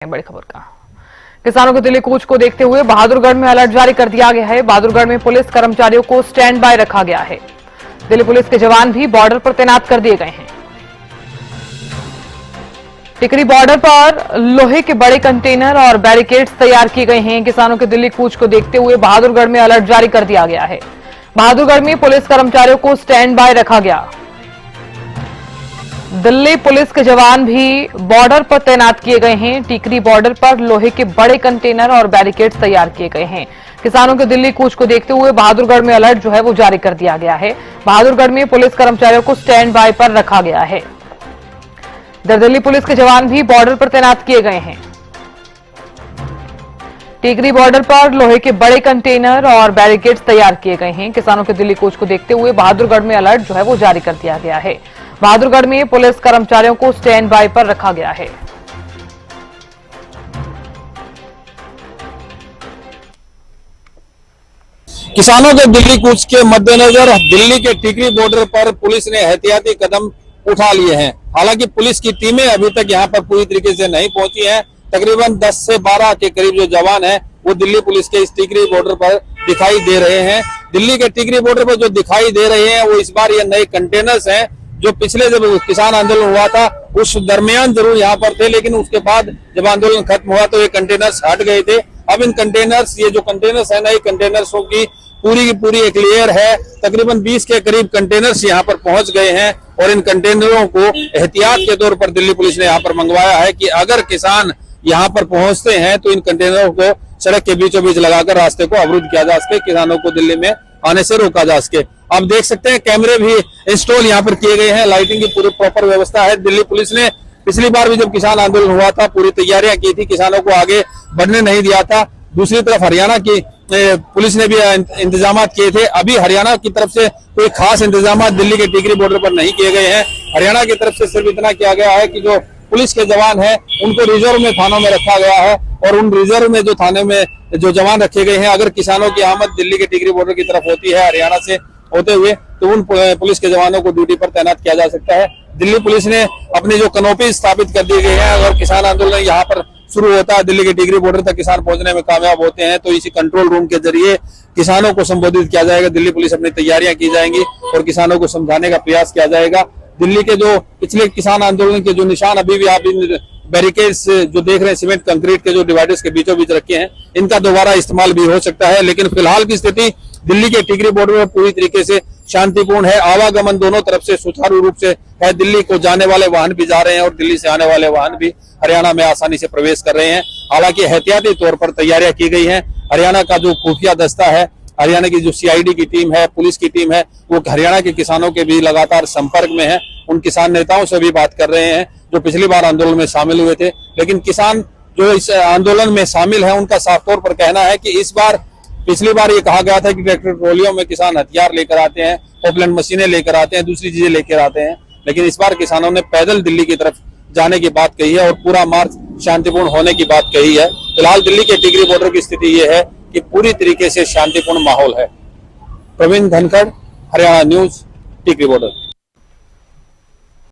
बड़ी खबर का किसानों के दिल्ली कूच को देखते हुए बहादुरगढ़ में अलर्ट जारी कर दिया गया है। बहादुरगढ़ में पुलिस कर्मचारियों को स्टैंड बाय रखा गया है। दिल्ली पुलिस के जवान भी बॉर्डर पर तैनात कर दिए गए हैं। टिकरी बॉर्डर पर लोहे के बड़े कंटेनर और बैरिकेड्स तैयार किए गए हैं। किसानों के दिल्ली कूच को देखते हुए बहादुरगढ़ में अलर्ट जारी कर दिया गया है। बहादुरगढ़ में पुलिस कर्मचारियों को स्टैंड बाय रखा गया। दिल्ली पुलिस के जवान भी बॉर्डर पर तैनात किए गए हैं। टिकरी बॉर्डर पर लोहे के बड़े कंटेनर और बैरिकेड्स तैयार किए गए हैं। किसानों के दिल्ली कूच को देखते हुए बहादुरगढ़ में अलर्ट जो है वो जारी कर दिया गया है। बहादुरगढ़ में पुलिस कर्मचारियों को स्टैंड बाय पर रखा गया है। दिल्ली पुलिस के जवान भी बॉर्डर पर तैनात किए गए हैं। टिकरी बॉर्डर पर लोहे के बड़े कंटेनर और बैरिकेड्स तैयार किए गए हैं। किसानों के दिल्ली कूच को देखते हुए बहादुरगढ़ में अलर्ट जो है वो जारी कर दिया गया है। बहादुरगढ़ में पुलिस कर्मचारियों को स्टैंड बाय पर रखा गया है। किसानों के दिल्ली कूच के मद्देनजर दिल्ली के टिकरी बॉर्डर पर पुलिस ने एहतियाती कदम उठा लिए हैं। हालांकि पुलिस की टीमें अभी तक यहां पर पूरी तरीके से नहीं पहुंची हैं। तकरीबन 10 से 12 के करीब जो जवान हैं वो दिल्ली पुलिस के इस टिकरी बॉर्डर पर दिखाई दे रहे हैं। दिल्ली के टिकरी बॉर्डर पर जो दिखाई दे रहे हैं वो इस बार ये नए कंटेनर्स हैं जो पिछले जब किसान आंदोलन हुआ था उस दरमियान जरूर यहाँ पर थे, लेकिन उसके बाद जब आंदोलन खत्म हुआ तो ये कंटेनर्स हट गए थे। अब इन कंटेनर्स ये जो कंटेनर्स है नए कंटेनर्सों की पूरी एक लेयर है। तकरीबन 20 के करीब कंटेनर्स यहाँ पर पहुंच गए हैं और इन कंटेनरों को एहतियात के तौर पर दिल्ली पुलिस ने यहाँ पर मंगवाया है कि अगर किसान यहाँ पर पहुंचते हैं तो इन कंटेनरों को सड़क के बीचों बीच लगाकर रास्ते को अवरुद्ध किया जा सके, किसानों को दिल्ली में आने से रोका जा सके। आप देख सकते हैं कैमरे भी इंस्टॉल यहाँ पर किए गए हैं, लाइटिंग की पूरी प्रॉपर व्यवस्था है। दिल्ली पुलिस ने पिछली बार भी जब किसान आंदोलन हुआ था पूरी तैयारियां की थी, किसानों को आगे बढ़ने नहीं दिया था। दूसरी तरफ हरियाणा की पुलिस ने भी इंतजाम किए थे। अभी हरियाणा की तरफ से कोई खास इंतजाम दिल्ली के टिकरी बॉर्डर पर नहीं किए गए हैं। हरियाणा की तरफ से सिर्फ इतना किया गया है कि जो पुलिस के जवान हैं उनको रिजर्व में थानों में रखा गया है और उन रिजर्व में जो थाने में जो जवान रखे गए हैं अगर किसानों की आमद दिल्ली के टिकरी बॉर्डर की तरफ होती है हरियाणा से होते हुए तो उन पुलिस के जवानों को ड्यूटी पर तैनात किया जा सकता है। दिल्ली पुलिस ने अपनी जो कनोपी स्थापित कर दी गई है, अगर किसान आंदोलन यहाँ पर शुरू होता है दिल्ली के टिकरी बॉर्डर तक किसान पहुंचने में कामयाब होते हैं तो इसी कंट्रोल रूम के जरिए किसानों को संबोधित किया जाएगा। दिल्ली पुलिस अपनी तैयारियां की जाएंगी और किसानों को समझाने का प्रयास किया जाएगा। दिल्ली के जो पिछले किसान आंदोलन के जो निशान अभी भी आप इन बैरिकेड्स जो देख रहे हैं सीमेंट कंक्रीट के जो डिवाइडर्स के बीचों बीच रखे हैं इनका दोबारा इस्तेमाल भी हो सकता है, लेकिन फिलहाल की स्थिति दिल्ली के टिकरी बॉर्डर में पूरी तरीके से शांतिपूर्ण है। आवागमन दोनों तरफ से सुचारू रूप से है। दिल्ली को जाने वाले वाहन भी जा रहे हैं और दिल्ली से आने वाले वाहन भी हरियाणा में आसानी से प्रवेश कर रहे हैं। हालांकि एहतियाती तौर पर तैयारियां की गई हैं। हरियाणा का जो खुफिया दस्ता है, हरियाणा की जो CID की टीम है, पुलिस की टीम है, वो हरियाणा के किसानों के भी लगातार संपर्क में है। उन किसान नेताओं से भी बात कर रहे हैं जो पिछली बार आंदोलन में शामिल हुए थे, लेकिन किसान जो इस आंदोलन में शामिल है उनका साफ तौर पर कहना है कि इस बार पिछली बार ये कहा गया था कि ट्रैक्टर ट्रॉलियों में किसान हथियार लेकर आते हैं, पॉपुलर मशीनें लेकर आते हैं, दूसरी चीजें लेकर आते हैं, लेकिन इस बार किसानों ने पैदल दिल्ली की तरफ जाने की बात कही है और पूरा मार्च शांतिपूर्ण होने की बात कही है। फिलहाल दिल्ली के टिकरी बॉर्डर की स्थिति ये है कि पूरी तरीके से शांतिपूर्ण माहौल है। प्रवीण धनखड़, हरियाणा न्यूज, टिकरी बॉर्डर।